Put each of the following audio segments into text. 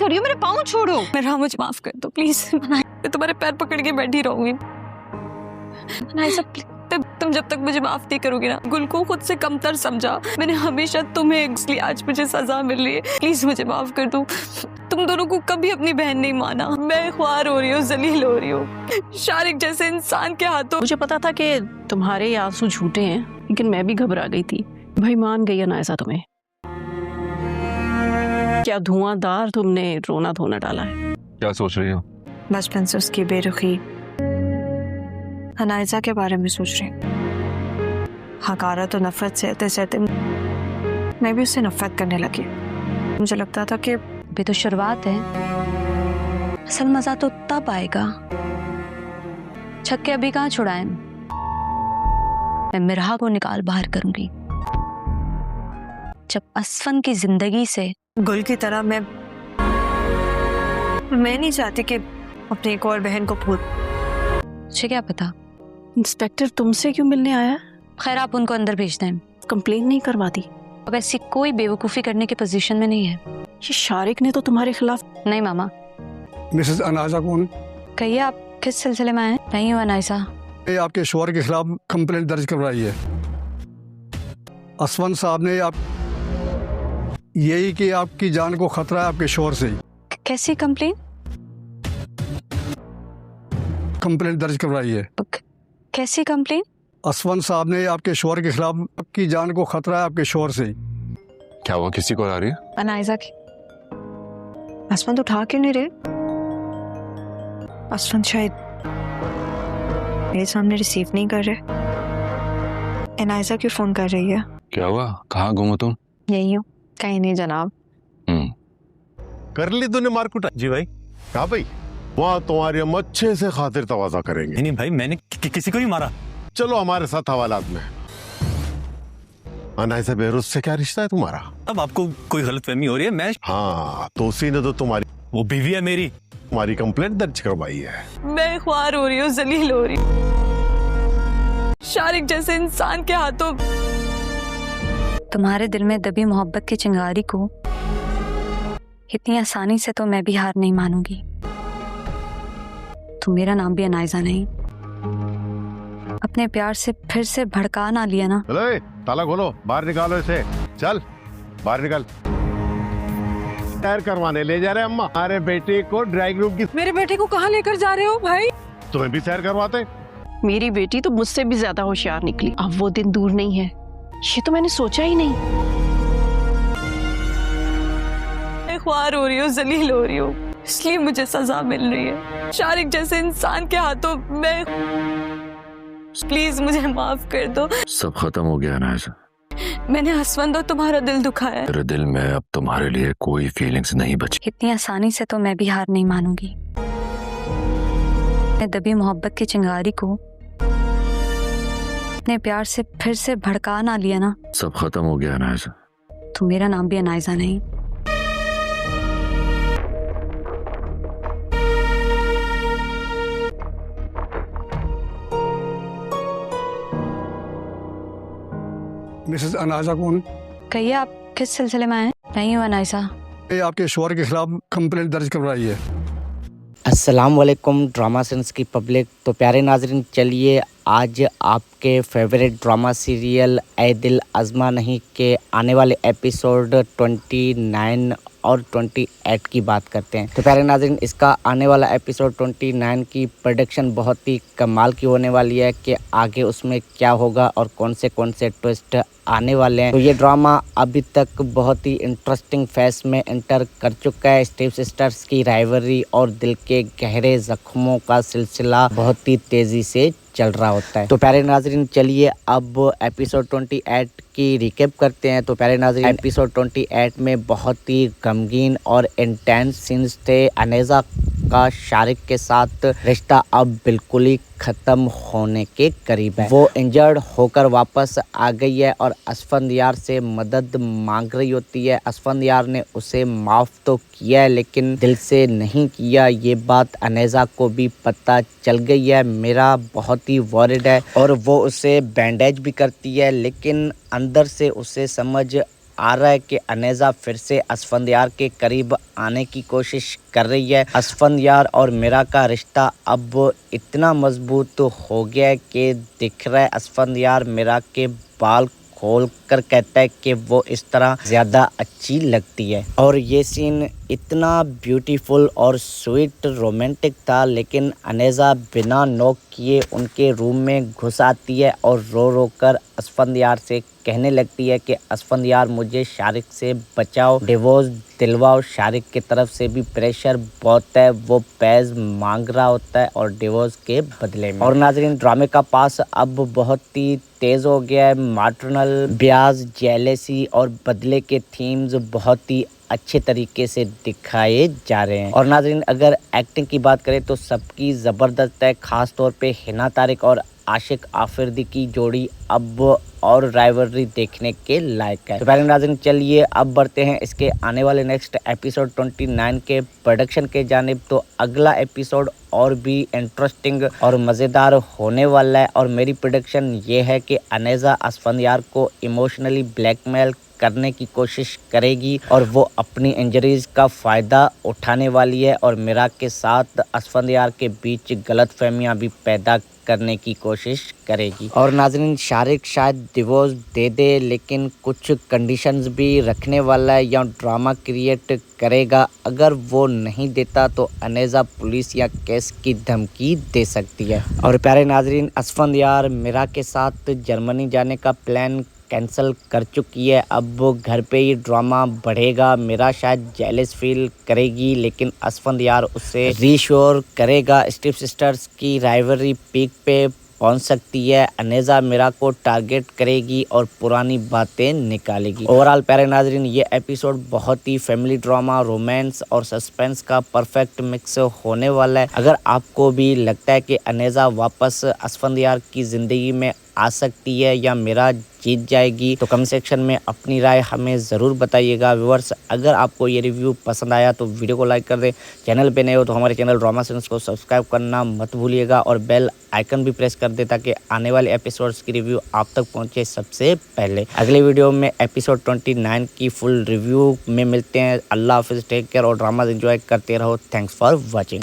कर रही हो? मेरे पाँव छोड़ो। मेरा मुझे माफ कर दो प्लीज। मैं तुम्हारे पैर पकड़ के बैठी रहूंगी। तुम जब तक मुझे माफ नहीं करोगी ना, गुल को खुद से कमतर समझा। मैंने हमेशा तुम्हें, इसलिए आज मुझे सजा मिल रही है। प्लीज मुझे माफ कर दो। तुम दोनों को कभी अपनी बहन नहीं माना। मैं ख्वार हो रही हूँ, जलील हो रही हूँ शारिक जैसे इंसान के हाथों। मुझे पता था कि तुम्हारे ये आंसू झूठे हैं, लेकिन मैं भी घबरा गई थी। भाई मान गई अनायसा तुम्हें। क्या धुआंधार तुमने रोना धोना डाला है। क्या सोच रही हो? बचपन से उसकी बेरुखी अनायसा के बारे में सोच रही हूँ। हकारत और नफरत सहते सहते मैं भी उससे नफरत करने लगी। मुझे लगता था कि अभी तो शुरुआत है, असल मजा तो तब आएगा। छक्के अभी कहाँ छुड़ाएं। मैं मिरहा को निकाल बाहर करूंगी जब असफन की जिंदगी से। गुल की तरह मैं नहीं चाहती कि अपनी एक और बहन को भूल। मुझे क्या पता। इंस्पेक्टर तुमसे क्यों मिलने आया? खैर आप उनको अंदर भेज दें। कंप्लेन नहीं करवाती? अब ऐसी कोई बेवकूफ़ी करने की पोजीशन में नहीं है। ये शारिक ने तो तुम्हारे खिलाफ। नहीं मामा। मिसेस अनायसा कौन? कहिए आप किस सिलसिले में आए? नहीं हूँ अनायसा। ये आपके शोहर के खिलाफ कंप्लेंट दर्ज करवाई है। असफन साहब ने आप यही कि आपकी जान को खतरा है आपके शोहर से। कैसी कंप्लेन? कंप्लेंट दर्ज करवाई है। कैसी कंप्लेन? असफन साहब ने आपके शोहर के खिलाफ, आपकी जान को खतरा है आपके शोहर से। क्या हुआ, किसी को आ रही है? अनायसा की। असफन उठा क्यों नहीं रहे? असफन शायद मेरे सामने रिसीव नहीं कर रहे। अनायसा क्यों फोन कर रही है? क्या हुआ, कहाँ गुम हो तुम? यही हूँ। कहीं नहीं जनाब। कर ली तूने मारकुटा? जी भाई। कहा भाई? वहाँ तुम्हारी हम अच्छे से खातिर तवाजा करेंगे। नहीं भाई, मैंने किसी को नहीं मारा। चलो हमारे साथ हवालात में। अनायसा बेहरुज से क्या रिश्ता है तुम्हारा? अब आपको कोई गलतफहमी हो रही है। मैं हाँ, तो उसी ने तो वो बीवी है मेरी। तुम्हारी कंप्लेंट दर्ज करवाई है। मैं ख्वार हो रही हूँ, जलील हो रही हूँ शारिक जैसे इंसान के हाथों। तुम्हारे दिल में दबी मोहब्बत की चिंगारी को इतनी आसानी से तो मैं भी हार नहीं मानूंगी। तो मेरा नाम भी अनायसा नहीं। अपने प्यार से फिर से भड़का ना लिया ना। चलो ताला खोलो, बाहर निकालो इसे। चल बाहर निकल। सैर करवाने ले जा रहे अम्मा हमारे बेटे को ड्राइंग रूम की। मेरे बेटे को कहाँ लेकर जा रहे हो भाई? तुम्हें भी सैर करवाते? मेरी बेटी तो मुझसे भी ज्यादा होशियार निकली। अब वो दिन दूर नहीं है। ये तो मैंने सोचा ही नहीं। मैं ख्वार हो रही हूँ, जलील हो रही हूँ, इसलिए मुझे सजा मिल रही है शारिक जैसे इंसान के हाथों। मैं प्लीज मुझे माफ कर दो। सब खत्म हो गया अनायसा। मैंने हसवंत और तुम्हारा दिल दुखाया। तेरे दिल में अब तुम्हारे लिए कोई फीलिंग्स नहीं बची। इतनी आसानी से तो मैं भी हार नहीं मानूंगी। मैं दबी मोहब्बत की चिंगारी को अपने प्यार से फिर से भड़का ना लिया ना। सब खत्म हो गया अनायसा। तो मेरा नाम भी अनायसा नहीं। मिसेस अनायसा कौन? कहिए आप किस सिलसिले में आए? नहीं हूँ अनायसा। ये आपके शोहर के खिलाफ कंप्लेंट दर्ज करवाई है। अस्सलाम वालेकुम ड्रामा सेंस की पब्लिक। तो प्यारे नाजरीन, चलिए आज आपके फेवरेट ड्रामा सीरियल ऐ दिल आज़मा नहीं के आने वाले एपिसोड 29 और 28 की बात करते हैं। तो प्यारे नाजरीन, इसका आने वाला एपिसोड 29 की प्रोडक्शन बहुत ही कमाल की होने वाली है कि आगे उसमें क्या होगा और कौन से ट्विस्ट आने वाले हैं। तो ये ड्रामा अभी तक बहुत ही इंटरेस्टिंग फेज में एंटर कर चुका है। स्टेप सिस्टर्स की राइवरी और दिल के गहरे जख्मों का सिलसिला बहुत ही तेजी से चल रहा होता है। तो प्यारे नाजरीन, चलिए अब एपिसोड 28 की रिकेप करते हैं। तो प्यारे नाजरीन, एपिसोड 28 में बहुत ही गमगीन और इंटेंस सीन्स थे। अनायसा का शारिक के साथ रिश्ता अब बिल्कुल ही खत्म होने के करीब है। वो इंजर्ड होकर वापस आ गई है और असफंदयार से मदद मांग रही होती है। असफंदयार ने उसे माफ़ तो किया है लेकिन दिल से नहीं किया। ये बात अनायसा को भी पता चल गई है। मेरा बहुत ही वॉरिड है और वो उसे बैंडेज भी करती है, लेकिन अंदर से उसे समझ आ रहा है कि अनेजा फिर से असफंदयार के करीब आने की कोशिश कर रही है। असफंदयार और मीरा का रिश्ता अब इतना मजबूत हो गया है कि दिख रहा है असफंदयार मीरा के बाल खोल कर कहता है कि वो इस तरह ज्यादा अच्छी लगती है। और ये सीन इतना ब्यूटीफुल और स्वीट रोमांटिक था, लेकिन अनेजा बिना नॉक किए उनके रूम में घुस आती है और रो रो कर असफंदयार से कहने लगती है कि असफंदयार मुझे शारिक से बचाओ, डिवोर्स दिलवाओ। शारिक की तरफ से भी प्रेशर बहुत है, वो पैस मांग रहा होता है और डिवोर्स के बदले में। और नाजरीन, ड्रामे का पास अब बहुत ही तेज हो गया है। मैटरनल ब्याज, जेलेसी और बदले के थीम्स बहुत ही अच्छे तरीके से दिखाए जा रहे हैं। और नाजरीन, अगर एक्टिंग की बात करें तो सबकी ज़बरदस्त है, ख़ास तौर पे हिना तारिक और आशिक आफरीदी की जोड़ी अब और राइवलरी देखने के लायक है। तो प्यारे नाज़रीन, चलिए अब बढ़ते हैं इसके आने वाले नेक्स्ट एपिसोड 29 के प्रोडक्शन के जानिब। तो अगला एपिसोड और भी इंटरेस्टिंग और मज़ेदार होने वाला है और मेरी प्रेडिक्शन ये है कि अनेजा असफंदयार को इमोशनली ब्लैकमेल करने की कोशिश करेगी और वो अपनी इंजरीज का फ़ायदा उठाने वाली है और मीरा के साथ असफंदयार के बीच गलतफहमियां भी पैदा करने की कोशिश करेगी। और नाज़रीन, शारिक शायद डिवोर्स दे दे, लेकिन कुछ कंडीशंस भी रखने वाला है या ड्रामा क्रिएट करेगा। अगर वो नहीं देता तो अनेजा पुलिस या केस की धमकी दे सकती है। और प्यारे नाज़रीन, असफंदयार मीरा के साथ जर्मनी जाने का प्लान कैंसिल कर चुकी है। अब वो घर पे ही ड्रामा बढ़ेगा। मीरा शायद जेलस फील करेगी, लेकिन असफंदयार उसे रीश्योर करेगा। स्टीव सिस्टर्स की राइवलरी पीक पे पहुंच सकती है। अनेजा मीरा को टारगेट करेगी और पुरानी बातें निकालेगी। ओवरऑल प्यारे नाजरीन, ये एपिसोड बहुत ही फैमिली ड्रामा, रोमांस और सस्पेंस का परफेक्ट मिक्स होने वाला है। अगर आपको भी लगता है कि अनेजा वापस असफंदयार की ज़िंदगी में आ सकती है या मीरा जीत जाएगी, तो कमेंट सेक्शन में अपनी राय हमें ज़रूर बताइएगा। व्यूअर्स, अगर आपको ये रिव्यू पसंद आया तो वीडियो को लाइक कर दें। चैनल पे नए हो तो हमारे चैनल ड्रामा सेंस को सब्सक्राइब करना मत भूलिएगा और बेल आइकन भी प्रेस कर दें ताकि आने वाले एपिसोड्स की रिव्यू आप तक पहुंचे सबसे पहले। अगले वीडियो में एपिसोड 29 की फुल रिव्यू में मिलते हैं। अल्लाह हाफिज़, टेक केयर और ड्रामा एंजॉय करते रहो। Thanks for watching.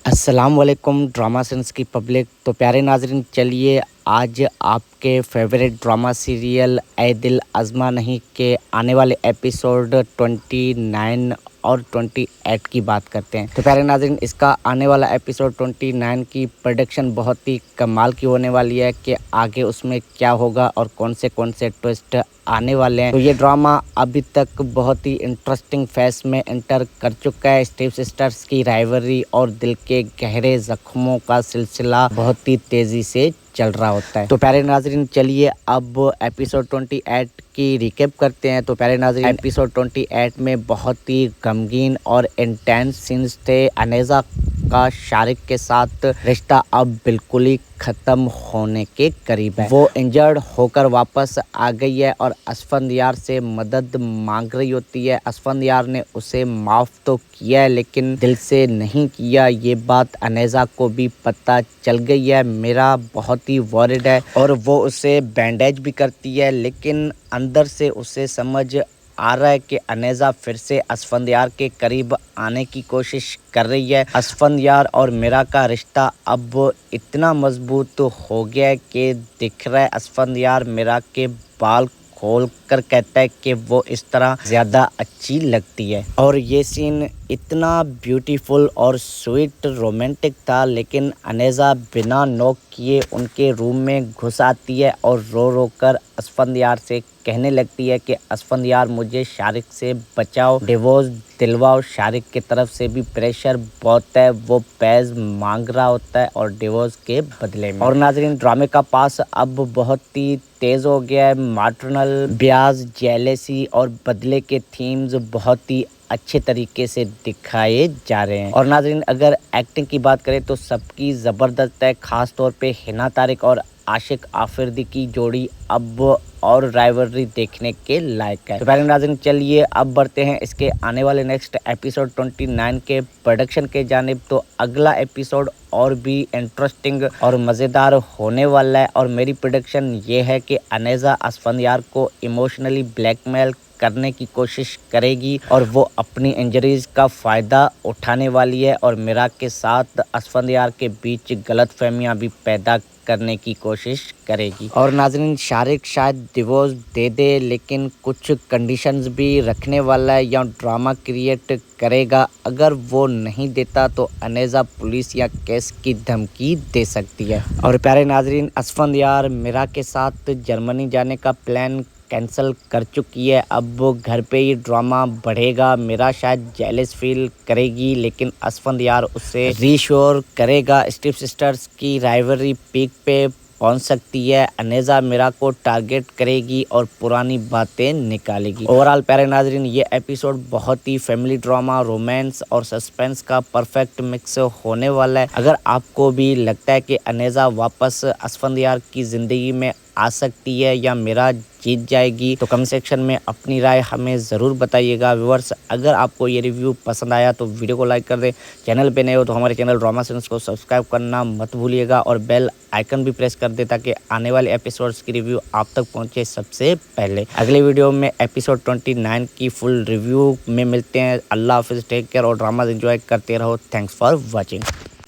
अस्सलाम वालेकुम ड्रामा सेंस की पब्लिक। तो प्यारे नाजरीन, चलिए आज आपके फेवरेट ड्रामा सीरियल ऐ दिल आज़मा नहीं के आने वाले एपिसोड 29 और 28 की बात करते हैं। तो प्यारे नाज़रीन, इसका आने वाला एपिसोड 29 की प्रोडक्शन बहुत ही कमाल की होने वाली है कि आगे उसमें क्या होगा और कौन से ट्विस्ट आने वाले हैं। तो ये ड्रामा अभी तक बहुत ही इंटरेस्टिंग फेज में एंटर कर चुका है। स्टीव सिस्टर्स की राइवलरी और दिल के गहरे जख्मों का सिलसिला बहुत ही तेजी से चल रहा होता है। तो प्यारे नाजरीन, चलिए अब एपिसोड 28 की रिकेप करते हैं। तो प्यारे नाजरीन, एपिसोड 28 में बहुत ही गमगीन और इंटेंस सीन्स थे। अनेजा का शारिक के साथ रिश्ता अब बिल्कुल ही खत्म होने के करीब है। वो इंजर्ड होकर वापस आ गई है और असफंदयार से मदद मांग रही होती है। असफंदयार ने उसे माफ़ तो किया है लेकिन दिल से नहीं किया। ये बात अनेजा को भी पता चल गई है। मीरा बहुत ही वॉरिड है और वो उसे बैंडेज भी करती है, लेकिन अंदर से उसे समझ आ रहा है कि अनेजा फिर से असफंदयार के करीब आने की कोशिश कर रही है। असफंदयार और मीरा का रिश्ता अब इतना मजबूत हो गया है कि दिख रहा है असफंदयार मीरा के बाल खोल कर कहता है कि वो इस तरह ज़्यादा अच्छी लगती है। और ये सीन इतना ब्यूटीफुल और स्वीट रोमांटिक था, लेकिन अनेजा बिना नॉक किए उनके रूम में घुस आती है और रो रो कर असफंदयार से कहने लगती है कि असफंदयार मुझे शारिक से बचाओ, डिवोर्स दिलवाओ। शारिक की तरफ से भी प्रेशर बहुत है, वो पैस मांग रहा होता है और डिवोर्स के बदले में। और नाजरीन, ड्रामे का पास अब बहुत ही तेज हो गया है। मैटरनल ब्याज, जेलेसी और बदले के थीम्स बहुत ही अच्छे तरीके से दिखाए जा रहे हैं। और नाजरीन, अगर एक्टिंग की बात करें तो सबकी ज़बरदस्त है, ख़ास तौर पे हिना तारिक और आशिक आफरीदी की जोड़ी अब और राइवलरी देखने के लायक है। तो प्यारे नाज़रीन, चलिए अब बढ़ते हैं इसके आने वाले नेक्स्ट एपिसोड 29 के प्रोडक्शन के जानिब। तो अगला एपिसोड और भी इंटरेस्टिंग और मज़ेदार होने वाला है और मेरी प्रेडिक्शन ये है कि अनेजा असफंदयार को इमोशनली ब्लैकमेल کرنے کی کوشش کرے گی اور وہ اپنی انجریز کا فائدہ اٹھانے والی ہے اور میرا کے ساتھ اسفندیار کے بیچ غلط فہمیاں بھی پیدا کرنے کی کوشش کرے گی۔ اور ناظرین شارق شاید ڈیورس دے دے لیکن کچھ کنڈیشنز بھی رکھنے والا ہے یا ڈرامہ کریٹ کرے گا۔ اگر وہ نہیں دیتا تو انیزہ پولیس یا کیس کی دھمکی دے سکتی ہے۔ اور پیارے ناظرین اسفندیار میرا کے ساتھ جرمنی جانے کا پلان کینسل کر چکی ہے۔ اب گھر پہ ہی ڈرامہ بڑھے گا۔ میرا شاید جیلس فیل کرے گی لیکن اسفندیار اسے ری شور کرے گا۔ اسٹیپ سسٹرز کی رائیولری پیک پہ پہنچ سکتی ہے۔ انیزہ میرا کو ٹارگٹ کرے گی اور پرانی باتیں نکالے گی۔ اوورآل پیارے ناظرین یہ ایپیسوڈ بہت ہی فیملی ڈرامہ، رومانس اور سسپینس کا پرفیکٹ مکس ہونے والا ہے۔ اگر آپ کو بھی لگتا ہے کہ انیزہ واپس اسفندیار کی زندگی میں آ سکتی ہے یا میرا جیت جائے گی تو کمنٹ سیکشن میں اپنی رائے ہمیں ضرور بتائیے گا۔ ویورز اگر آپ کو یہ ریویو پسند آیا تو ویڈیو کو لائک کر دیں، چینل پہ نئے ہو تو ہمارے چینل ڈراما سینس کو سبسکرائب کرنا مت بھولیے گا اور بیل آئیکن بھی پریس کر دیں تاکہ آنے والے ایپیسوڈز کی ریویو آپ تک پہنچے سب سے پہلے۔ اگلے ویڈیو میں ایپیسوڈ 29 کی فل ریویو میں ملتے ہیں۔ اللہ حافظ، ٹیک کیئر اور ڈراماز انجوائے کرتے رہو۔ Thanks for watching.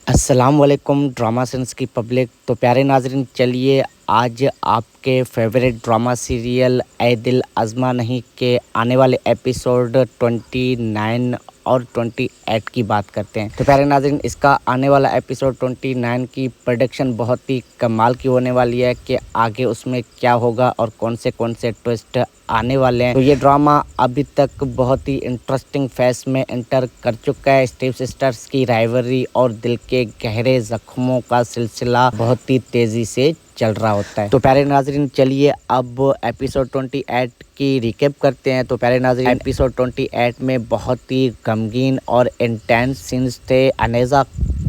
السلام علیکم ڈراما سینس کی پبلک۔ تو پیارے ناظرین چلیے آج آپ کے فیوریٹ ڈراما سیریل اے دل ازما نہیں کے آنے والے ایپیسوڈ 29 اور 28 کی بات کرتے ہیں۔ تو پیارے ناظرین اس کا آنے والا ایپیسوڈ 29 کی پروڈکشن بہت ہی کمال کی ہونے والی ہے کہ آگے اس میں کیا ہوگا اور کون سے ٹوسٹ آنے والے ہیں۔ تو یہ ڈرامہ ابھی تک بہت ہی انٹرسٹنگ فیز میں انٹر کر چکا ہے۔ اسٹیپ سسٹرز کی رائیولری اور دل کے گہرے زخموں کا سلسلہ بہت ہی تیزی سے چل رہا ہوتا ہے۔ تو پیارے ناظرین چلیے اب ایپیسوڈ 28 کی ریکیپ کرتے ہیں۔ تو پیارے ناظرین ایپیسوڈ 28 میں بہت ہی غمگین اور انٹینس سینز تھے۔ انیزہ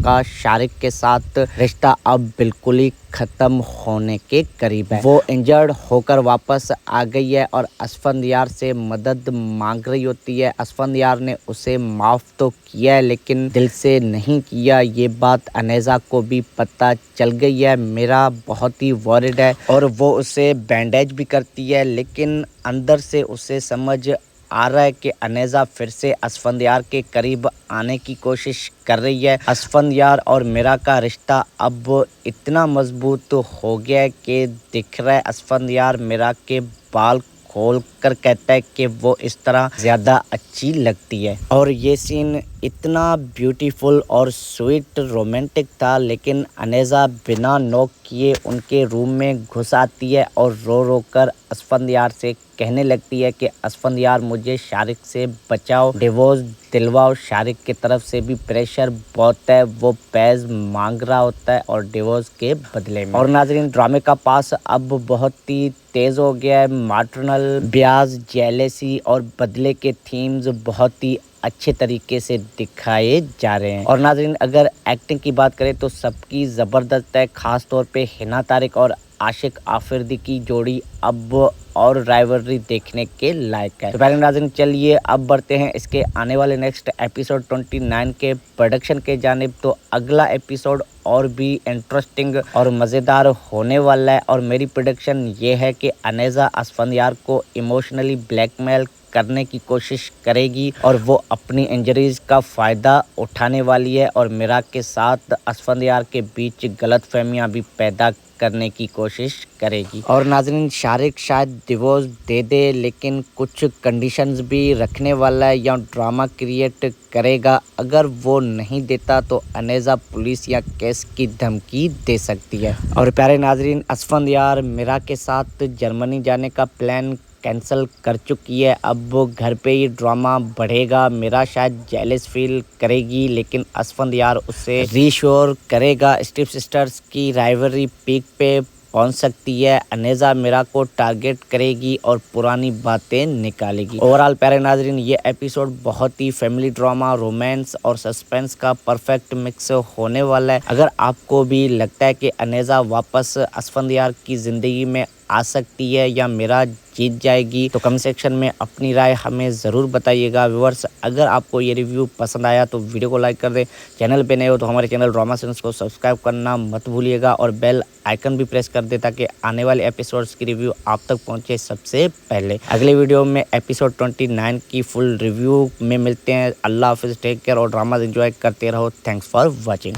کا شارق کے ساتھ رشتہ اب بالکل ہی ختم ہونے کے قریب ہے۔ وہ انجرڈ ہو کر واپس آ گئی ہے اور اسفندیار سے مدد مانگ رہی ہوتی ہے۔ اسفندیار نے اسے معاف تو کیا ہے لیکن دل سے نہیں کیا۔ یہ بات انیزہ کو بھی پتہ چل گئی ہے۔ میرا بہت ہی وارڈ ہے اور وہ اسے بینڈیج بھی کرتی ہے لیکن اندر سے اسے سمجھ آ رہا ہے کہ انیزہ پھر سے اسفندیار کے قریب آنے کی کوشش کر رہی ہے۔ اسفندیار اور میرا کا رشتہ اب اتنا مضبوط ہو گیا ہے کہ دکھ رہا ہے اسفندیار میرا کے بال کھول کر کہتا ہے کہ وہ اس طرح زیادہ اچھی لگتی ہے۔ اور یہ سین اتنا بیوٹیفل اور سویٹ رومانٹک تھا لیکن انیزہ بنا نوک کیے ان کے روم میں گھس آتی ہے اور رو رو کر اسفندیار سے کہنے لگتی ہے کہ اسفندیار مجھے شارق سے بچاؤ، ڈیورس دلواؤ۔ شارق کی طرف سے بھی پریشر بہت ہے، وہ پیز مانگ رہا ہوتا ہے اور ڈیورس کے بدلے میں۔ اور ناظرین ڈرامے کا پاس اب بہت ہی تیز ہو گیا ہے۔ میٹرنل بیاز، جیلیسی اور بدلے کے تھیمز بہت ہی اچھے طریقے سے دکھائے جا رہے ہیں۔ اور ناظرین اگر ایکٹنگ کی بات کریں تو سب کی زبردست ہے، خاص طور پہ حنا طارق اور عاشق آفریدی کی جوڑی اب اور رائیولری دیکھنے کے لائق ہے۔ تو پیارے ناظرین چلیے اب بڑھتے ہیں اس کے آنے والے نیکسٹ ایپیسوڈ 29 کے پروڈکشن کے جانب۔ تو اگلا ایپیسوڈ اور بھی انٹرسٹنگ اور مزیدار ہونے والا ہے اور میری پروڈکشن یہ ہے کہ انیزہ اسفندیار کو ایموشنلی بلیک میل کرنے کی کوشش کرے گی اور وہ اپنی انجریز کا فائدہ اٹھانے والی ہے اور میرا کے ساتھ اسفندیار کے بیچ غلط فہمیاں بھی پیدا کرنے کی کوشش کرے گی۔ اور ناظرین شارق شاید ڈیورس دے دے لیکن کچھ کنڈیشنز بھی رکھنے والا ہے یا ڈرامہ کریٹ کرے گا۔ اگر وہ نہیں دیتا تو انیزہ پولیس یا کیس کی دھمکی دے سکتی ہے۔ اور پیارے ناظرین اسفندیار میرا کے ساتھ جرمنی جانے کا پلان کینسل کر چکی ہے۔ اب گھر پہ ہی ڈرامہ بڑھے گا۔ میرا شاید جیلس فیل کرے گی لیکن اسفندیار اسے ری شور کرے گا۔ اسٹیپ سسٹرز کی رائیولری پیک پہ پہنچ سکتی ہے۔ انیزہ میرا کو ٹارگٹ کرے گی اور پرانی باتیں نکالے گی۔ اوورآل پیارے ناظرین یہ ایپیسوڈ بہت ہی فیملی ڈرامہ، رومانس اور سسپینس کا پرفیکٹ مکس ہونے والا ہے۔ اگر آپ کو بھی لگتا ہے کہ انیزہ واپس اسفندیار کی زندگی میں आ सकती है या मेरा जीत जाएगी, तो कमेंट सेक्शन में अपनी राय हमें ज़रूर बताइएगा। व्यूअर्स, अगर आपको ये रिव्यू पसंद आया तो वीडियो को लाइक कर दें। चैनल पे नए हो तो हमारे चैनल ड्रामा सेंस को सब्सक्राइब करना मत भूलिएगा और बेल आइकन भी प्रेस कर दे ताकि आने वाले एपिसोड्स की रिव्यू आप तक पहुंचे सबसे पहले। अगले वीडियो में एपिसोड 29 की फुल रिव्यू में मिलते हैं। अल्लाह हाफिज़, टेक केयर और ड्रामा एंजॉय करते रहो। Thanks for watching.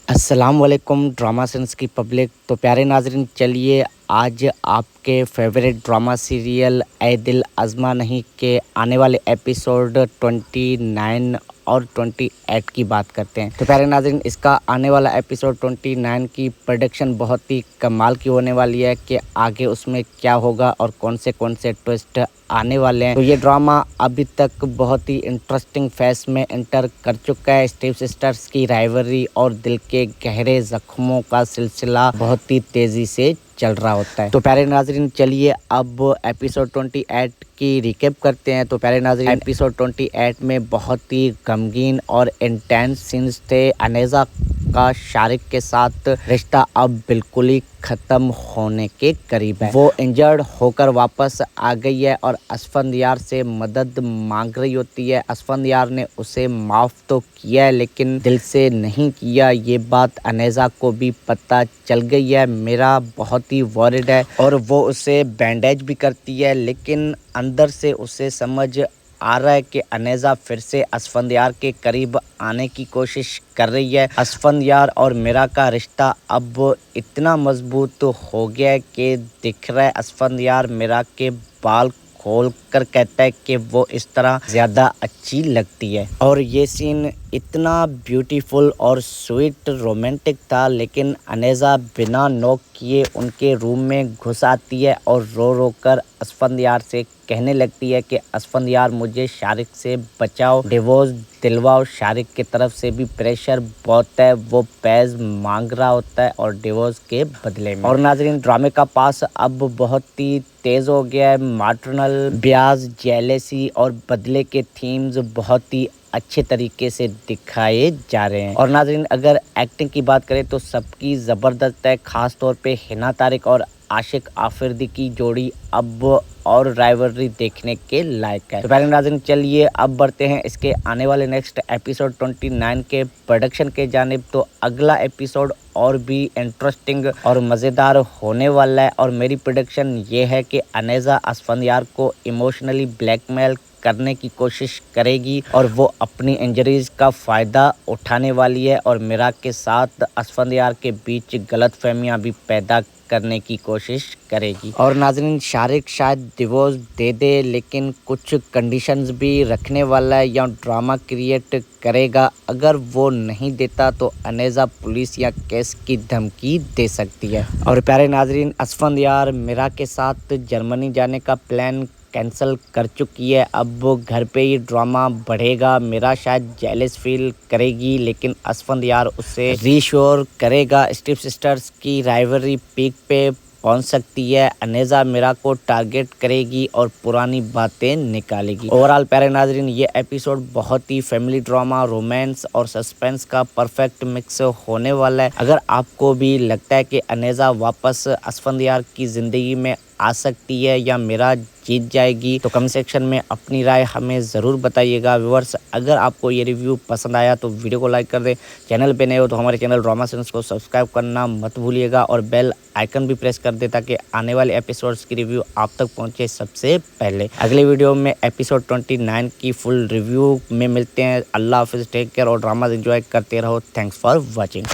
अस्सलाम वालेकुम ड्रामा सेंस की पब्लिक। तो प्यारे नाजरीन, चलिए आज आपके फेवरेट ड्रामा सीरियल ऐ दिल आज़मा नहीं के आने वाले एपिसोड 29 और 28 की बात करते हैं। तो प्यारे नाज़रीन, इसका आने वाला एपिसोड 29 की प्रोडक्शन बहुत ही कमाल की होने वाली है कि आगे उसमें क्या होगा और कौन से ट्विस्ट आने वाले हैं। तो ये ड्रामा अभी तक बहुत ही इंटरेस्टिंग फेज में एंटर कर चुका है। स्टेप सिस्टर्स की राइवलरी और दिल के गहरे जख्मों का सिलसिला बहुत ही तेजी से चल रहा होता है। तो प्यारे नाजरीन, चलिए अब एपिसोड 28 की रिकेप करते हैं। तो प्यारे नाजरीन, एपिसोड 28 में बहुत ही गमगीन और इंटेंस सीन्स थे। अनेजा का शारिक के साथ रिश्ता अब बिल्कुल ही खत्म होने के करीब है। वो इंजर्ड होकर वापस आ गई है और असफंदयार से मदद मांग रही होती है। असफंदयार ने उसे माफ तो किया है लेकिन दिल से नहीं किया। ये बात अनेजा को भी पता चल गई है। मेरा बहुत ही वॉरिड है और वो उसे बैंडेज भी करती है, लेकिन अंदर से उसे समझ आ रहा है कि अनेजा फिर से असफंदयार के करीब आने की कोशिश कर रही है। असफंदयार और मीरा का रिश्ता अब इतना मजबूत हो गया है कि दिख रहा है असफंदयार मीरा के बाल खोल कर कहता है कि वो इस तरह ज्यादा अच्छी लगती है। और ये सीन इतना ब्यूटीफुल और स्वीट रोमांटिक था, लेकिन अनेजा बिना नॉक किए उनके रूम में घुस आती है और रो रो कर असफंदयार से कहने लगती है कि असफंदयार मुझे शारिक से बचाओ, डिवोर्स दिलवाओ। शारिक की तरफ से भी प्रेशर बहुत है, वो पैस मांग रहा होता है और डिवोर्स के बदले में। और नाजरीन, ड्रामे का पास अब बहुत ही तेज हो गया है। मैटरनल ब्याज, जेलेसी और बदले के थीम्स बहुत ही अच्छे तरीके से दिखाए जा रहे हैं। और नाजरीन, अगर एक्टिंग की बात करें तो सबकी ज़बरदस्त है। खास तौर पे हिना तारिक और आशिक आफरीदी की जोड़ी अब और राइवलरी देखने के लायक है। तो प्यारे नाज़रीन, चलिए अब बढ़ते हैं इसके आने वाले नेक्स्ट एपिसोड 29 के प्रोडक्शन के जानिब। तो अगला एपिसोड और भी इंटरेस्टिंग और मज़ेदार होने वाला है और मेरी प्रेडिक्शन ये है कि अनेजा असफंदयार को इमोशनली ब्लैकमेल करने की कोशिश करेगी और वो अपनी इंजरीज का फ़ायदा उठाने वाली है और मीरा के साथ असफंदयार के बीच गलतफहमियां भी पैदा करने की कोशिश करेगी। और नाज़रीन, शारिक शायद डिवोर्स दे दे, लेकिन कुछ कंडीशंस भी रखने वाला है या ड्रामा क्रिएट करेगा। अगर वो नहीं देता तो अनेजा पुलिस या केस की धमकी दे सकती है। और प्यारे नाज़रीन, असफंदयार मीरा के साथ जर्मनी जाने का प्लान कैंसिल कर चुकी है। अब वो घर पे ही ड्रामा बढ़ेगा। मीरा शायद जेलस फील करेगी, लेकिन असफंदयार उसे रीश्योर करेगा। स्टेप सिस्टर्स की राइवलरी पीक पे पहुंच सकती है। अनेजा मीरा को टारगेट करेगी और पुरानी बातें निकालेगी। ओवरऑल प्यारे नाजरीन, ये एपिसोड बहुत ही फैमिली ड्रामा, रोमांस और सस्पेंस का परफेक्ट मिक्स होने वाला है। अगर आपको भी लगता है कि अनेजा वापस असफंदयार की ज़िंदगी में आ सकती है या मीरा जीत जाएगी, तो कमेंट सेक्शन में अपनी राय हमें ज़रूर बताइएगा। व्यूअर्स, अगर आपको ये रिव्यू पसंद आया तो वीडियो को लाइक कर दें। चैनल पे नए हो तो हमारे चैनल ड्रामा सेंस को सब्सक्राइब करना मत भूलिएगा और बेल आइकन भी प्रेस कर दे ताकि आने वाले एपिसोड्स की रिव्यू आप तक पहुंचे सबसे पहले। अगले वीडियो में एपिसोड 29 की फुल रिव्यू में मिलते हैं। अल्लाह हाफिज़, टेक केयर और ड्रामा एंजॉय करते रहो। Thanks for watching.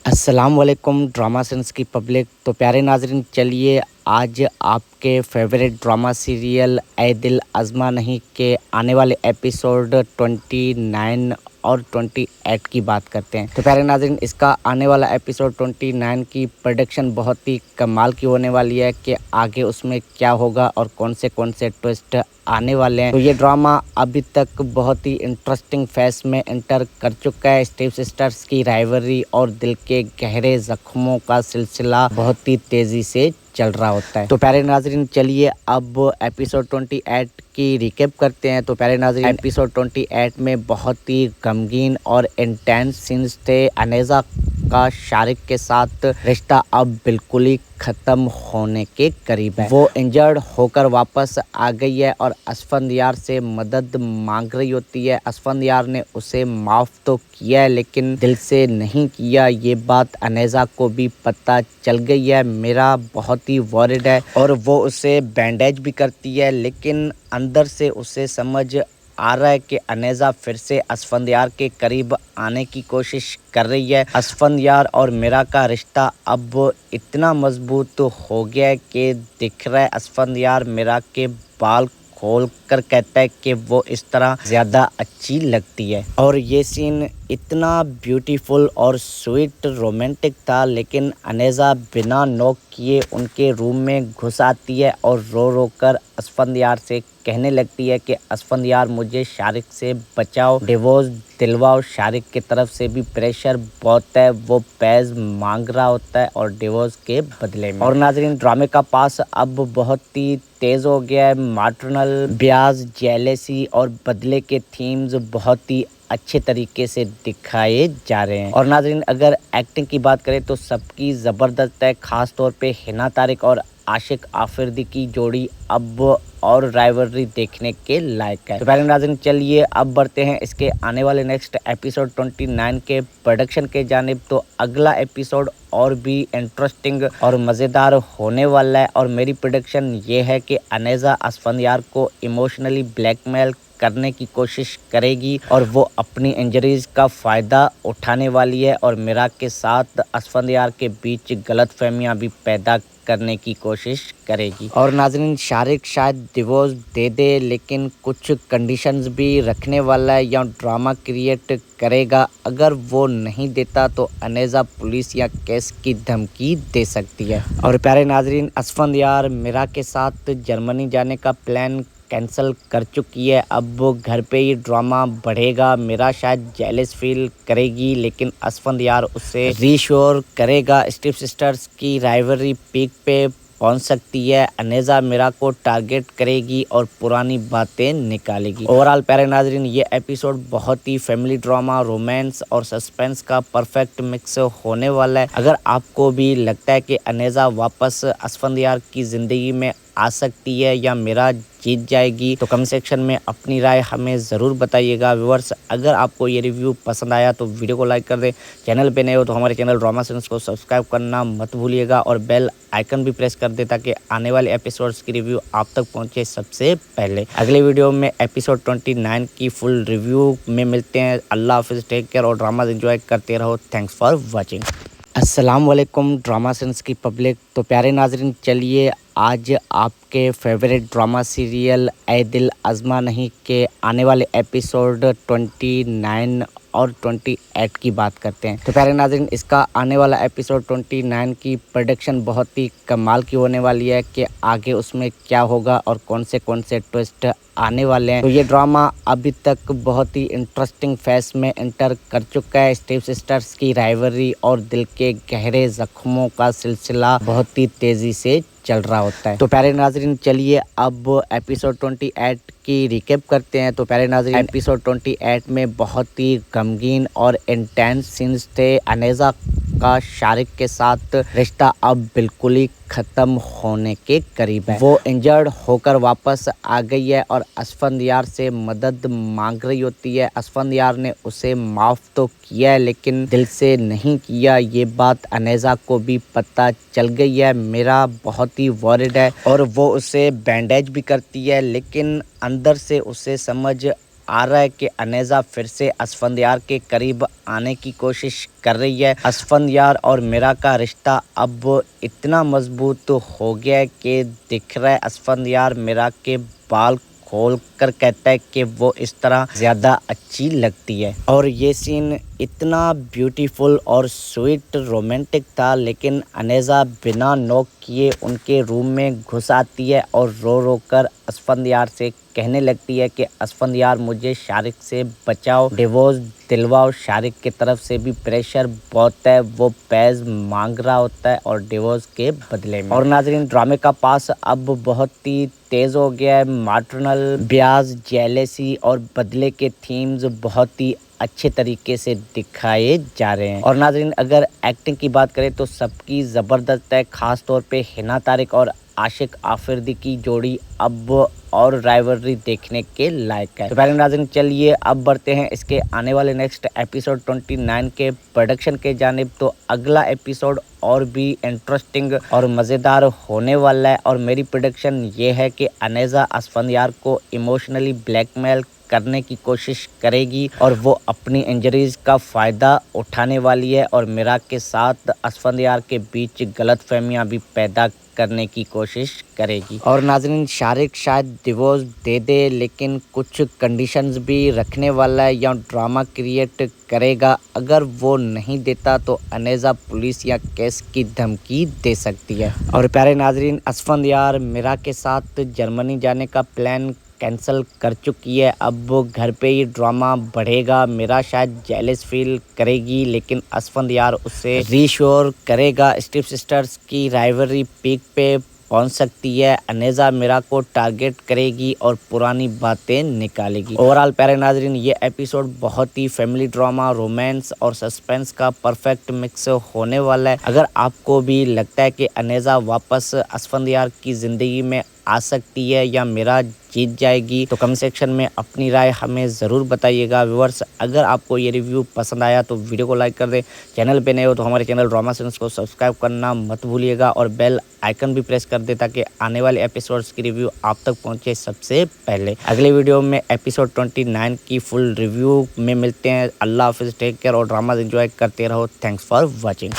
अस्सलाम वालेकुम ड्रामा सेंस की पब्लिक। तो प्यारे नाजरीन, चलिए आज आपके फेवरेट ड्रामा सीरियल ऐ दिल आज़मा नहीं के आने वाले एपिसोड 29 और 28 की बात करते हैं। तो प्यारे नाज़रीन, इसका आने वाला एपिसोड 29 की प्रोडक्शन बहुत ही कमाल की होने वाली है कि आगे उसमें क्या होगा और कौन से ट्विस्ट आने वाले हैं। तो ये ड्रामा अभी तक बहुत ही इंटरेस्टिंग फेज में एंटर कर चुका है। स्टेप सिस्टर्स की राइवलरी और दिल के गहरे जख्मों का सिलसिला बहुत ही तेजी से चल रहा होता है। तो प्यारे नाजरीन, चलिए अब एपिसोड 28 की रिकेप करते हैं। तो प्यारे नाजरीन, एपिसोड 28 में बहुत ही गमगीन और इंटेंस सीन्स थे। अनेजा का शारिक के साथ रिश्ता अब बिल्कुल ही खत्म होने के करीब है। वो इंजर्ड होकर वापस आ गई है और असफंदयार से मदद मांग रही होती है। असफंदयार ने उसे माफ तो किया है लेकिन दिल से नहीं किया। ये बात अनेजा को भी पता चल गई है। मेरा बहुत ही वॉरिड है और वो उसे बैंडेज भी करती है, लेकिन अंदर से उसे समझ आ रहा है कि अनेजा फिर से असफंदयार के करीब आने की कोशिश कर रही है। असफंदयार और मीरा का रिश्ता अब इतना मजबूत हो गया है कि दिख रहा है असफंदयार मीरा के बाल खोल कर कहता है कि वो इस तरह ज्यादा अच्छी लगती है। और ये सीन इतना ब्यूटीफुल और स्वीट रोमांटिक था, लेकिन अनेजा बिना नॉक किए उनके रूम में घुस आती है और रो रो कर असफंदयार से कहने लगती है कि असफंदयार मुझे शारिक से बचाओ, डिवोर्स दिलवाओ। शारिक की तरफ से भी प्रेशर बहुत है, वो पैस मांग रहा होता है और डिवोर्स के बदले में। और नाजरीन, ड्रामे का पास अब बहुत ही तेज हो गया है। मैटरनल ब्याज, जेलेसी और बदले के थीम्स बहुत ही अच्छे तरीके से दिखाए जा रहे हैं। और नाजरीन, अगर एक्टिंग की बात करें तो सबकी ज़बरदस्त है। खास तौर पे हिना तारिक और आशिक आफरीदी की जोड़ी अब और राइवलरी देखने के लायक है। तो प्यारे नाज़रीन, चलिए अब बढ़ते हैं इसके आने वाले नेक्स्ट एपिसोड 29 के प्रोडक्शन के जानिब। तो अगला एपिसोड और भी इंटरेस्टिंग और मज़ेदार होने वाला है और मेरी प्रेडिक्शन ये है कि अनेजा असफंदयार को इमोशनली ब्लैकमेल करने की कोशिश करेगी और वो अपनी इंजरीज का फ़ायदा उठाने वाली है और मीरा के साथ असफंदयार के बीच गलतफहमियां भी पैदा करने की कोशिश करेगी। और नाज़रीन, शारिक शायद डिवोर्स दे दे, लेकिन कुछ कंडीशंस भी रखने वाला है या ड्रामा क्रिएट करेगा। अगर वो नहीं देता तो अनेजा पुलिस या केस की धमकी दे सकती है। और प्यारे नाज़रीन, असफंदयार मीरा के साथ जर्मनी जाने का प्लान कैंसिल कर चुकी है। अब वो घर पे ही ड्रामा बढ़ेगा। मीरा शायद जेलस फील करेगी, लेकिन असफंदयार उसे रीश्योर करेगा। स्टीव सिस्टर्स की राइवलरी पीक पे पहुंच सकती है। अनेजा मीरा को टारगेट करेगी और पुरानी बातें निकालेगी। ओवरऑल प्यारे नाजरीन, ये एपिसोड बहुत ही फैमिली ड्रामा, रोमांस और सस्पेंस का परफेक्ट मिक्स होने वाला है। अगर आपको भी लगता है कि अनेजा वापस असफंदयार की ज़िंदगी में आ सकती है या मीरा जीत जाएगी, तो कमेंट सेक्शन में अपनी राय हमें ज़रूर बताइएगा। व्यूअर्स, अगर आपको ये रिव्यू पसंद आया तो वीडियो को लाइक कर दें। चैनल पे नए हो तो हमारे चैनल ड्रामा सेंस को सब्सक्राइब करना मत भूलिएगा और बेल आइकन भी प्रेस कर दें ताकि आने वाले एपिसोड्स की रिव्यू आप तक पहुंचे सबसे पहले। अगले वीडियो में एपिसोड 29 की फुल रिव्यू में मिलते हैं। अल्लाह हाफिज़, टेक केयर और ड्रामा एंजॉय करते रहो। Thanks for watching. अस्सलाम वालेकुम ड्रामा सेंस की पब्लिक। तो प्यारे नाजरीन, चलिए आज आपके फेवरेट ड्रामा सीरियल ऐ दिल आज़मा नहीं के आने वाले एपिसोड 29 और 28 की बात करते हैं। तो प्यारे नाज़रीन, इसका आने वाला एपिसोड 29 की प्रोडक्शन बहुत ही कमाल की होने वाली है कि आगे उसमें क्या होगा और कौन से ट्विस्ट आने वाले हैं। तो ये ड्रामा अभी तक बहुत ही इंटरेस्टिंग फेज में एंटर कर चुका है। स्टीव सिस्टर्स की राइवलरी और दिल के गहरे जख्मों का सिलसिला बहुत ही तेजी से चल रहा होता है। तो प्यारे नाजरीन, चलिए अब एपिसोड 28 की रिकेप करते हैं। तो प्यारे नाजरीन, एपिसोड 28 में बहुत ही गमगीन और इंटेंस सीन्स थे। अनेजा का शारिक के साथ रिश्ता अब बिल्कुल ही खत्म होने के करीब है। वो इंजर्ड होकर वापस आ गई है और असफंदयार से मदद मांग रही होती है। असफंदयार ने उसे माफ तो किया है, लेकिन दिल से नहीं किया। ये बात अनेजा को भी पता चल गई है। मीरा बहुत ही वॉरिड है और वो उसे बैंडेज भी करती है, लेकिन अंदर से उसे समझ आ रहा है कि अनेजा फिर से असफंदयार के करीब आने की कोशिश कर रही है। असफंदयार और मीरा का रिश्ता अब इतना मजबूत हो गया है कि दिख रहा है असफंदयार मीरा के बाल खोल कर कहता है कि वो इस तरह ज्यादा अच्छी लगती है। और ये सीन इतना ब्यूटीफुल और स्वीट रोमांटिक था, लेकिन अनेजा बिना नॉक किए उनके रूम में घुस आती है और रो रो कर असफंदयार से कहने लगती है कि असफंदयार मुझे शारिक से बचाओ, डिवोर्स दिलवाओ। शारिक की तरफ से भी प्रेशर बहुत है, वो पैस मांग रहा होता है और डिवोर्स के बदले में। और नाजरीन, ड्रामे का पास अब बहुत ही तेज हो गया है। मैटरनल ब्याज, जेलेसी और बदले के थीम्स बहुत ही अच्छे तरीके से दिखाए जा रहे हैं। और नाज़रीन अगर एक्टिंग की बात करें तो सबकी ज़बरदस्त है, ख़ास तौर पे हिना तारिक और आशिक आफरीदी की जोड़ी अब और राइवलरी देखने के लायक है। तो प्यारे नाज़रीन चलिए अब बढ़ते हैं इसके आने वाले नेक्स्ट एपिसोड 29 के प्रोडक्शन के जानिब। तो अगला एपिसोड और भी इंटरेस्टिंग और मज़ेदार होने वाला है और मेरी प्रेडिक्शन ये है कि अनेजा असफंदयार को इमोशनली ब्लैकमेल करने की कोशिश करेगी और वो अपनी इंजरीज का फ़ायदा उठाने वाली है और मीरा के साथ असफंदयार के बीच गलतफहमियां भी पैदा करने की कोशिश करेगी। और नाज़रीन शारिक शायद डिवोर्स दे दे लेकिन कुछ कंडीशंस भी रखने वाला है या ड्रामा क्रिएट करेगा। अगर वो नहीं देता तो अनेजा पुलिस या केस की धमकी दे सकती है। और प्यारे नाज़रीन असफंदयार मीरा के साथ जर्मनी जाने का प्लान कैंसिल कर चुकी है। अब वो घर पे ही ड्रामा बढ़ेगा। मीरा शायद जेलस फील करेगी लेकिन असफंदयार उसे रीश्योर करेगा। स्टीव सिस्टर्स की राइवलरी पीक पे पहुंच सकती है। अनेजा मीरा को टारगेट करेगी और पुरानी बातें निकालेगी। ओवरऑल प्यारे नाज़रीन ये एपिसोड बहुत ही फैमिली ड्रामा, रोमांस और सस्पेंस का परफेक्ट मिक्स होने वाला है। अगर आपको भी लगता है कि अनेजा वापस असफंदयार की ज़िंदगी में आ सकती है या मीरा जीत जाएगी तो कमेंट सेक्शन में अपनी राय हमें ज़रूर बताइएगा। व्यूअर्स अगर आपको ये रिव्यू पसंद आया तो वीडियो को लाइक कर दें। चैनल पे नए हो तो हमारे चैनल ड्रामा सेंस को सब्सक्राइब करना मत भूलिएगा और बेल आइकन भी प्रेस कर दे ताकि आने वाले एपिसोड्स की रिव्यू आप तक पहुंचे सबसे पहले। अगले वीडियो में एपिसोड 29 की फुल रिव्यू में मिलते हैं। अल्लाह हाफिज़, टेक केयर और ड्रामा एंजॉय करते रहो। Thanks for watching.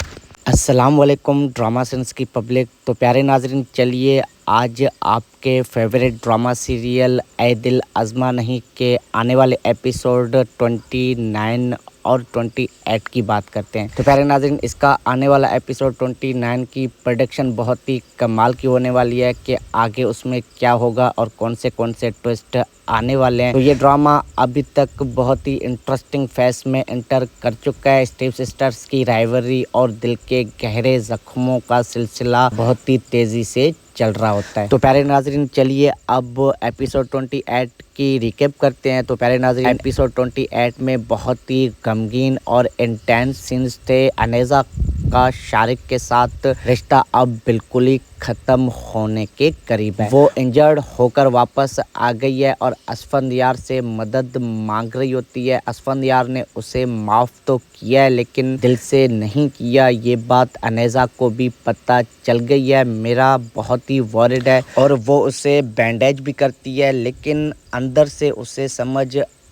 अस्सलाम वालेकुम ड्रामा सेंस की पब्लिक। तो प्यारे नाज़रीन चलिए आज आपके फेवरेट ड्रामा सीरियल ऐ दिल आज़मा नहीं के आने वाले एपिसोड 29 और 28 की बात करते हैं। तो प्यारे नाज़रीन इसका आने वाला एपिसोड 29 की प्रोडक्शन बहुत ही कमाल की होने वाली है कि आगे उसमें क्या होगा और कौन से ट्विस्ट आने वाले हैं। तो ये ड्रामा अभी तक बहुत ही इंटरेस्टिंग फेज में एंटर कर चुका है। स्टीव सिस्टर्स की राइवलरी और दिल के गहरे जख्मों का सिलसिला बहुत ही तेज़ी से चल रहा होता है। तो प्यारे नाज़रीन चलिए अब एपिसोड 28 की रिकेप करते हैं। तो प्यारे नाज़रीन एपिसोड 28 में बहुत ही गमगीन और इंटेंस सीन्स थे। अनेजा का शारिक के साथ रिश्ता अब बिल्कुल ही ख़त्म होने के करीब है। वो इंजर्ड होकर वापस आ गई है और असफंदयार से मदद मांग रही होती है। असफंदयार ने उसे माफ़ तो किया है लेकिन दिल से नहीं किया। ये बात अनेजा को भी पता चल गई है। मीरा बहुत ही वॉरिड है और वो उसे बैंडेज भी करती है लेकिन अंदर से उसे समझ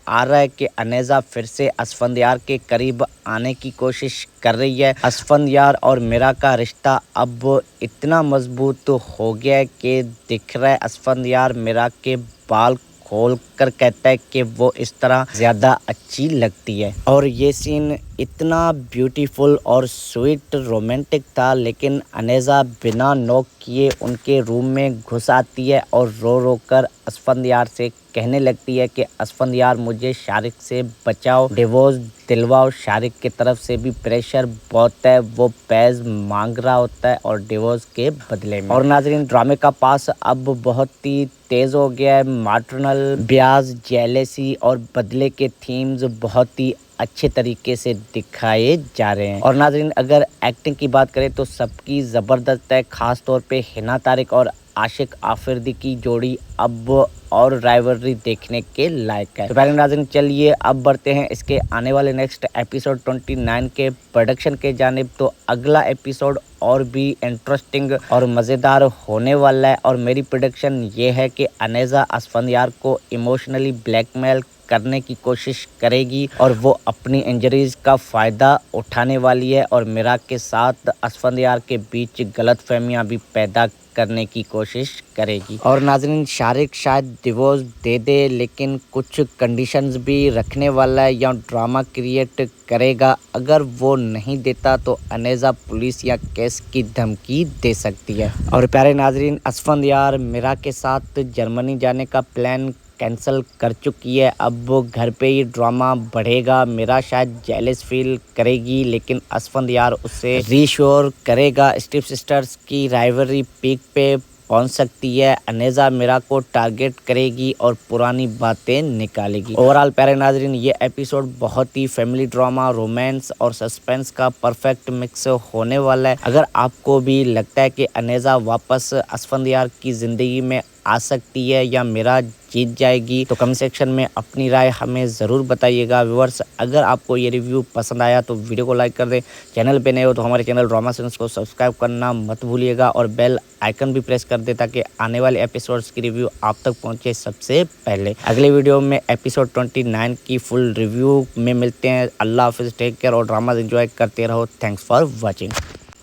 आ रहा है कि अनेजा फिर से असफंदयार के करीब आने की कोशिश कर रही है। असफंदयार और मीरा का रिश्ता अब इतना मजबूत हो गया है कि दिख रहा है असफंदयार मीरा के बाल खोल कर कहता है कि वो इस तरह ज़्यादा अच्छी लगती है। और ये सीन इतना ब्यूटीफुल और स्वीट रोमांटिक था लेकिन अनेजा बिना नॉक किए उनके रूम में घुस आती है और रो रो कर असफंदयार से कहने लगती है कि असफंदयार मुझे शारिक से बचाओ, डिवोर्स दिलवाओ। शारिक की तरफ से भी प्रेशर बहुत है, वो पैस मांग रहा होता है और डिवोर्स के बदले में। और नाज़रीन ड्रामे का पास अब बहुत ही तेज़ हो गया है। मैटरनल ब्याज, जेलेसी और बदले के थीम्स बहुत ही अच्छे तरीके से दिखाए जा रहे हैं। और नाज़रीन अगर एक्टिंग की बात करें तो सबकी ज़बरदस्त है, ख़ास तौर पे हिना तारिक और आशिक आफरीदी की जोड़ी अब और राइवलरी देखने के लायक है। तो प्यारे नाज़रीन चलिए अब बढ़ते हैं इसके आने वाले नेक्स्ट एपिसोड 29 के प्रोडक्शन के जानिब। तो अगला एपिसोड और भी इंटरेस्टिंग और मज़ेदार होने वाला है और मेरी प्रेडिक्शन ये है कि अनेजा असफंदयार को इमोशनली ब्लैकमेल करने की कोशिश करेगी और वो अपनी इंजरीज का फ़ायदा उठाने वाली है और मीरा के साथ असफंदयार के बीच गलतफहमियां भी पैदा करने की कोशिश करेगी। और नाज़रीन शारिक शायद डिवोर्स दे दे लेकिन कुछ कंडीशंस भी रखने वाला है या ड्रामा क्रिएट करेगा। अगर वो नहीं देता तो अनेजा पुलिस या केस की धमकी दे सकती है। और प्यारे नाज़रीन असफंदयार मीरा के साथ जर्मनी जाने का प्लान कैंसिल कर चुकी है। अब वो घर पे ही ड्रामा बढ़ेगा। मीरा शायद जेलस फील करेगी लेकिन असफंदयार उसे रीश्योर करेगा। स्टीव सिस्टर्स की राइवलरी पीक पे पहुंच सकती है। अनेजा मीरा को टारगेट करेगी और पुरानी बातें निकालेगी। ओवरऑल प्यारे नाजरीन, ये एपिसोड बहुत ही फैमिली ड्रामा, रोमांस और सस्पेंस का परफेक्ट मिक्स होने वाला है। अगर आपको भी लगता है कि अनेजा वापस असफंदियार की जिंदगी में आ सकती है या मीरा जीत जाएगी, तो कमेंट सेक्शन में अपनी राय हमें ज़रूर बताइएगा। व्यूअर्स, अगर आपको ये रिव्यू पसंद आया तो वीडियो को लाइक कर दें। चैनल पे नए हो तो हमारे चैनल ड्रामा सेंस को सब्सक्राइब करना मत भूलिएगा और बेल आइकन भी प्रेस कर दे ताकि आने वाले एपिसोड्स की रिव्यू आप तक पहुंचे सबसे पहले। अगले वीडियो में एपिसोड 29 की फुल रिव्यू में मिलते हैं। अल्लाह हाफिज़, टेक केयर और ड्रामा एंजॉय करते रहो। Thanks for watching.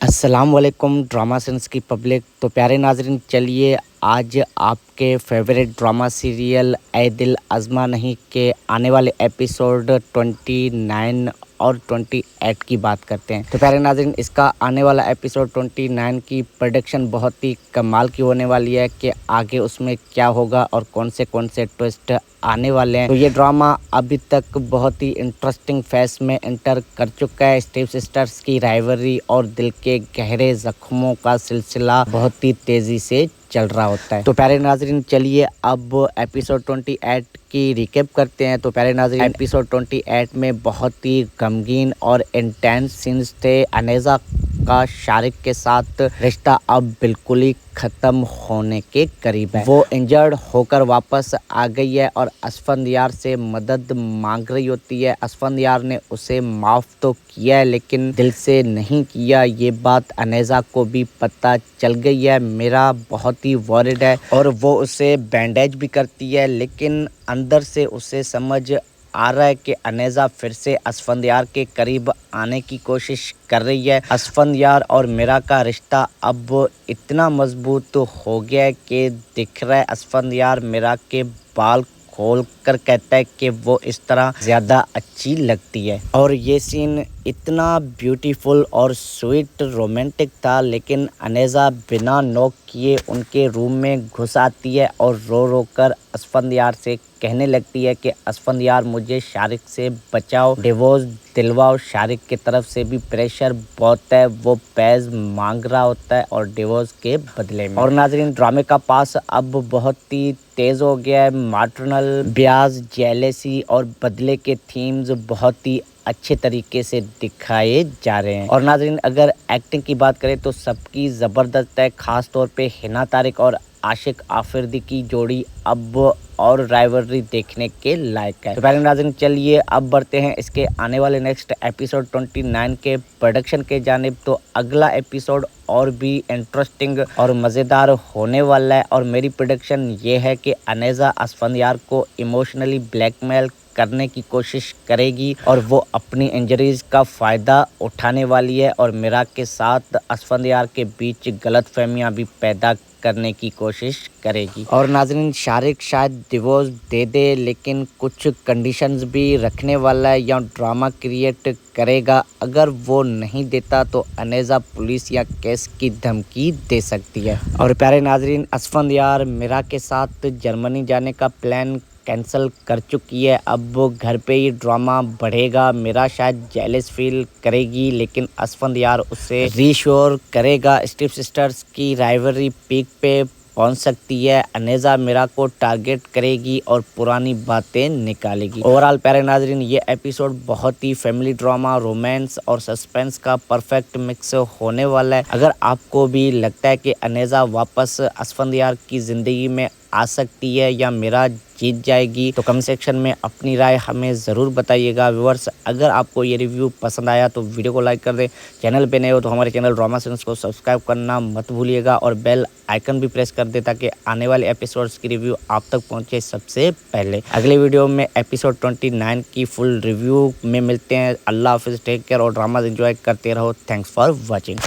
अस्सलाम वालेकुम ड्रामा सेंस की पब्लिक। तो प्यारे नाजरीन, चलिए आज आपके फेवरेट ड्रामा सीरियल ऐ दिल आज़मा नहीं के आने वाले एपिसोड 29 और 28 की बात करते हैं। तो प्यारे नाज़रीन, इसका आने वाला एपिसोड 29 की प्रोडक्शन बहुत ही कमाल की होने वाली है कि आगे उसमें क्या होगा और कौन से ट्विस्ट आने वाले हैं। तो ये ड्रामा अभी तक बहुत ही इंटरेस्टिंग फेज में एंटर कर चुका है। स्टेप सिस्टर्स की राइवलरी और दिल के गहरे जख्मों का सिलसिला बहुत ही तेजी से चल रहा होता है। तो प्यारे नाजरीन, चलिए अब एपिसोड 28 की रिकेप करते हैं। तो प्यारे नाजरीन, एपिसोड 28 में बहुत ही गमगीन और इंटेंस सीन्स थे। अनेजा का शारिक के साथ रिश्ता अब बिल्कुल ही खत्म होने के करीब है। वो इंजर्ड होकर वापस आ गई है और असफंदियार से मदद मांग रही होती है। असफंदियार ने उसे माफ तो किया है लेकिन दिल से नहीं किया। ये बात अनेजा को भी पता चल गई है। मीरा बहुत ही वॉरिड है और वो उसे बैंडेज भी करती है, लेकिन अंदर से उसे समझ आ रहा है कि अनेजा फिर से असफंदियार के करीब आने की कोशिश कर रही है। असफंदियार और मीरा का रिश्ता अब इतना मजबूत हो गया है कि दिख रहा है असफंदियार मीरा के बाल खोल कर कहता है कि वो इस तरह ज्यादा अच्छी लगती है। और ये सीन इतना ब्यूटीफुल और स्वीट रोमांटिक था, लेकिन अनेजा बिना नॉक किए उनके रूम में घुस आती है और रो रो कर असफंदियार से कहने लगती है कि असफंदियार मुझे शारिक से बचाओ, डिवोर्स दिलवाओ। शारिक की तरफ से भी प्रेशर बहुत है, वो पैस मांग रहा होता है और डिवोर्स के बदले में। और नाजरीन, ड्रामे का पास अब बहुत ही तेज हो गया है। मैटरनल ब्याज, जेलेसी और बदले के थीम्स बहुत ही अच्छे तरीके से दिखाए जा रहे हैं। और नाजरीन, अगर एक्टिंग की बात करें तो सबकी ज़बरदस्त है। खास तौर पे हिना तारिक और आशिक आफरीदी की जोड़ी अब और राइवलरी देखने के लायक है। तो प्यारे नाज़रीन, चलिए अब बढ़ते हैं इसके आने वाले नेक्स्ट एपिसोड 29 के प्रोडक्शन के जानिब। तो अगला एपिसोड और भी इंटरेस्टिंग और मज़ेदार होने वाला है और मेरी प्रेडिक्शन ये है कि अनेजा असफंदियार को इमोशनली ब्लैकमेल करने की कोशिश करेगी और वो अपनी इंजरीज का फ़ायदा उठाने वाली है और मीरा के साथ असफंदियार के बीच गलतफहमियां भी पैदा करने की कोशिश करेगी। और नाज़रीन, शारिक शायद डिवोर्स दे दे, लेकिन कुछ कंडीशंस भी रखने वाला है या ड्रामा क्रिएट करेगा। अगर वो नहीं देता तो अनेजा पुलिस या केस की धमकी दे सकती है। और प्यारे नाज़रीन, असफंदियार मीरा के साथ जर्मनी जाने का प्लान कैंसिल कर चुकी है। अब वो घर पे ही ड्रामा बढ़ेगा। मीरा शायद जेलस फील करेगी, लेकिन असफंदियार उसे रीश्योर करेगा। स्टेप सिस्टर्स की राइवलरी पीक पे पहुंच सकती है। अनेजा मीरा को टारगेट करेगी और पुरानी बातें निकालेगी। ओवरऑल प्यारे नाजरीन, ये एपिसोड बहुत ही फैमिली ड्रामा, रोमांस और सस्पेंस का परफेक्ट मिक्स होने वाला है। अगर आपको भी लगता है कि अनेजा वापस असफंदियार की ज़िंदगी में आ सकती है या मीरा जीत जाएगी, तो कमेंट सेक्शन में अपनी राय हमें ज़रूर बताइएगा। व्यूअर्स, अगर आपको ये रिव्यू पसंद आया तो वीडियो को लाइक कर दें। चैनल पे नए हो तो हमारे चैनल ड्रामा सेंस को सब्सक्राइब करना मत भूलिएगा और बेल आइकन भी प्रेस कर दे ताकि आने वाले एपिसोड्स की रिव्यू आप तक पहुंचे सबसे पहले। अगले वीडियो में एपिसोड 29 की फुल रिव्यू में मिलते हैं। अल्लाह हाफिज़, टेक केयर और ड्रामा एंजॉय करते रहो। Thanks for watching.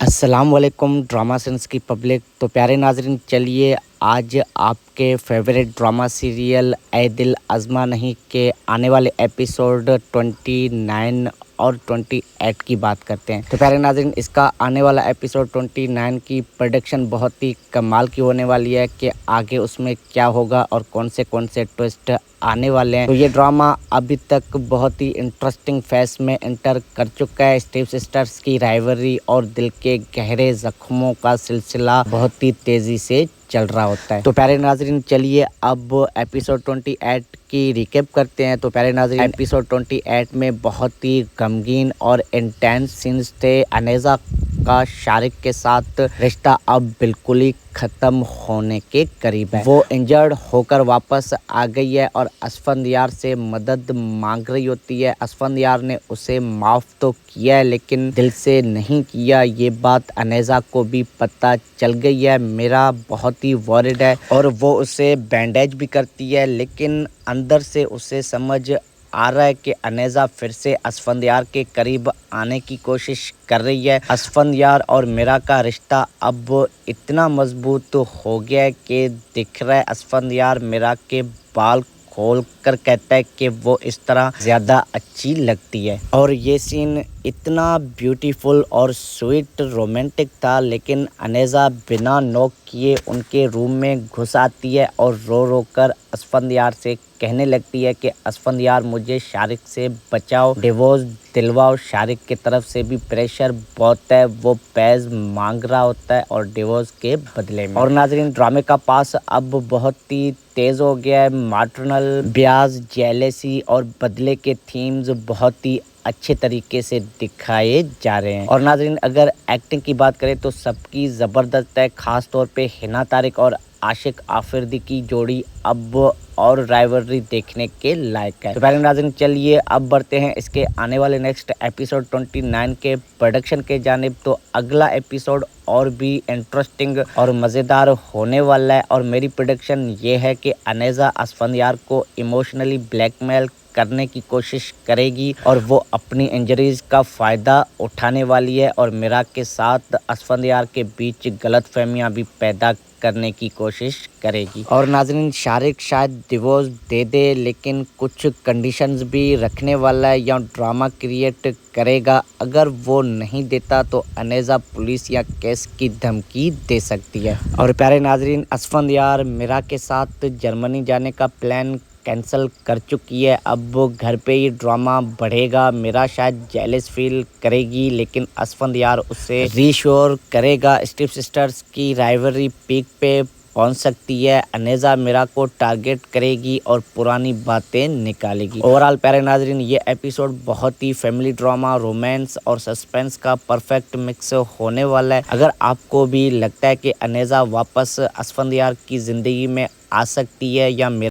अस्सलाम वालेकुम ड्रामा सेंस की पब्लिक। तो प्यारे नाजरीन, चलिए आज आपके फेवरेट ड्रामा सीरियल ऐ दिल आज़मा नहीं के आने वाले एपिसोड 29 اور 28 کی بات کرتے ہیں تو پیارے ناظرین اس کا آنے والا ایپیسوڈ 29 کی پروڈکشن بہت ہی کمال کی ہونے والی ہے کہ آگے اس میں کیا ہوگا اور کون سے ٹوسٹ آنے والے ہیں. تو یہ ڈرامہ ابھی تک بہت ہی انٹرسٹنگ فیز میں انٹر کر چکا ہے. اسٹیپ سسٹرز کی رائیوری اور دل کے گہرے زخموں کا سلسلہ بہت ہی تیزی سے چل رہا ہوتا ہے. تو پیارے ناظرین چلیے اب ایپیسوڈ 28 کی ریکیپ کرتے ہیں. تو پیارے ناظرین ایپیسوڈ 28 میں بہت ہی غمگین اور انٹینس سینز تھے. انیزہ کا شارق کے ساتھ رشتہ اب بالکل ہی ختم ہونے کے قریب ہے. وہ انجرڈ ہو کر واپس آ گئی ہے اور اسفندیار سے مدد مانگ رہی ہوتی ہے. اسفندیار نے اسے معاف تو کیا ہے لیکن دل سے نہیں کیا. یہ بات انیزہ کو بھی پتہ چل گئی ہے. میرا بہت ہی وارڈ ہے اور وہ اسے بینڈیج بھی کرتی ہے لیکن اندر سے اسے سمجھ آ رہا ہے کہ انیزہ پھر سے اسفندیار کے قریب آنے کی کوشش کر رہی ہے. اسفندیار اور میرا کا رشتہ اب اتنا مضبوط ہو گیا ہے کہ دکھ رہا ہے اسفندیار میرا کے بال کھول کر کہتا ہے کہ وہ اس طرح زیادہ اچھی لگتی ہے. اور یہ سین اتنا بیوٹیفل اور سویٹ رومانٹک تھا لیکن انیزہ بنا نوک کیے ان کے روم میں گھس آتی ہے اور رو رو کر اسفندیار سے کہنے لگتی ہے کہ اسفندیار مجھے شارق سے بچاؤ، ڈیورس دلواؤ. شارق کی طرف سے بھی پریشر بہت ہے. وہ پیز مانگ رہا ہوتا ہے اور ڈیورس کے بدلے میں. اور ناظرین ڈرامے کا پاس اب بہت ہی تیز ہو گیا ہے. میٹرنل بیاز، جیلیسی اور بدلے کے تھیمز بہت ہی اچھے طریقے سے دکھائے جا رہے ہیں. اور ناظرین اگر ایکٹنگ کی بات کریں تو سب کی زبردست ہے. خاص طور پہ حنا طارق اور عاشق آفریدی کی جوڑی اب اور رائیولری دیکھنے کے لائق ہے. تو پیارے ناظرین چلیے اب بڑھتے ہیں اس کے آنے والے نیکسٹ ایپیسوڈ 29 کے پروڈکشن کے جانب. تو اگلا ایپیسوڈ اور بھی انٹرسٹنگ اور مزیدار ہونے والا ہے اور میری پروڈکشن یہ ہے کہ انیزہ اسفندیار کو ایموشنلی بلیک میل کرنے کی کوشش کرے گی اور وہ اپنی انجریز کا فائدہ اٹھانے والی ہے اور میرا کے ساتھ اسفندیار کے بیچ غلط فہمیاں بھی پیدا کرنے کی کوشش کرے گی. اور ناظرین شارق شاید ڈیورس دے دے لیکن کچھ کنڈیشنز بھی رکھنے والا ہے یا ڈرامہ کریٹ کرے گا. اگر وہ نہیں دیتا تو انیزہ پولیس یا کیس کی دھمکی دے سکتی ہے. اور پیارے ناظرین اسفندیار میرا کے ساتھ جرمنی جانے کا پلان کینسل کر چکی ہے. اب گھر پہ ہی ڈرامہ بڑھے گا. میرا شاید جیلس فیل کرے گی لیکن اسفندیار اسے ریشور کرے گا. اسٹیپ سسٹرز کی رائیولری پیک پہ پہنچ سکتی ہے. انیزہ میرا کو ٹارگٹ کرے گی اور پرانی باتیں نکالے گی. اوورآل پیارے ناظرین یہ ایپیسوڈ بہت ہی فیملی ڈرامہ، رومانس اور سسپینس کا پرفیکٹ مکس ہونے والا ہے. اگر آپ کو بھی لگتا ہے کہ انیزہ واپس اسفندیار کی زندگی میں آ سکتی ہے یا